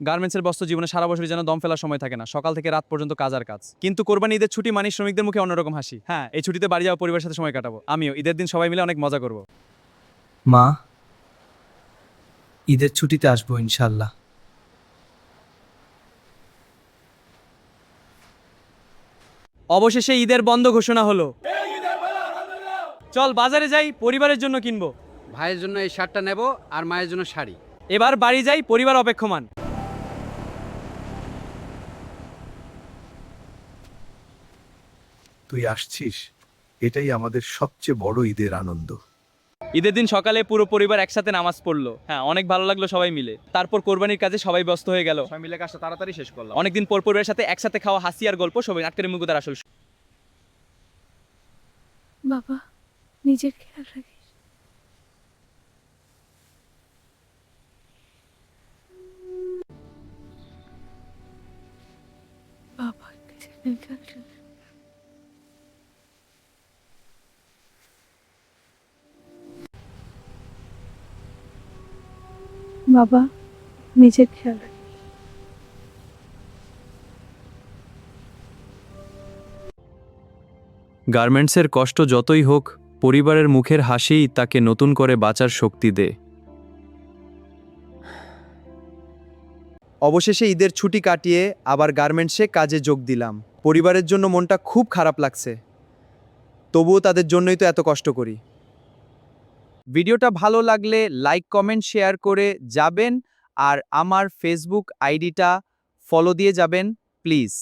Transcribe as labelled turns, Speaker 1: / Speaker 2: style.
Speaker 1: গার্মেন্টসের ব্যস্ত জীবনে সারা বছর যেন দম ফেলার সময় থাকে না, সকাল থেকে রাত পর্যন্ত কাজ আর কাজ। কিন্তু কোরবানি ঈদের ছুটি মানে শ্রমিকদের মুখে অন্যরকম হাসি। হ্যাঁ, এই ছুটিতে বাড়ি যাওয়া, পরিবারের সাথে সময় কাটাবো। আমিও ঈদের দিন সবাই মিলে অনেক মজা করব।
Speaker 2: মা, ঈদের ছুটিতে আসবো ইনশাল্লাহ।
Speaker 1: অবশেষে ঈদের বন্ধ ঘোষণা হলো। চল বাজারে যাই, পরিবারের জন্য কিনবো।
Speaker 3: ভাইয়ের জন্য এই শার্টটা নেব আর মায়ের জন্য শাড়ি।
Speaker 1: এবার বাড়ি যাই, পরিবার অপেক্ষমান।
Speaker 4: তুই আসছিস, এটাই আমাদের সবচেয়ে বড় ঈদের আনন্দ।
Speaker 1: ঈদের দিন সকালে পুরো পরিবার একসাথে নামাজ পড়লো। হ্যাঁ, অনেক ভালো লাগলো সবাই মিলে। তারপর কোরবানির কাজে সবাই ব্যস্ত হয়ে গেল।
Speaker 5: সবাই মিলে কাজটা তাড়াতাড়ি শেষ করলাম।
Speaker 1: অনেকদিন পর পরিবারের সাথে একসাথে খাওয়া, হাসি আর গল্প সবাই আটকারে মুকুদার আসল।
Speaker 6: বাবা, নিজের খেয়াল রাখিস। বাবা, নিজের খেয়াল রাখিস। বাবা, নিজের খেয়াল রাখিস।
Speaker 1: গার্মেন্টসের কষ্ট যতই হোক, পরিবারের মুখের হাসিই তাকে নতুন করে বাঁচার শক্তি দেয়। অবশেষে ঈদের ছুটি কাটিয়ে আবার গার্মেন্টসে কাজে যোগ দিলাম। পরিবারের জন্য মনটা খুব খারাপ লাগছে, তবুও তাদের জন্যই তো এত কষ্ট করি। ভিডিওটা ভালো লাগলে লাইক, কমেন্ট, শেয়ার করে যাবেন আর আমার ফেসবুক আইডিটা ফলো দিয়ে যাবেন প্লিজ।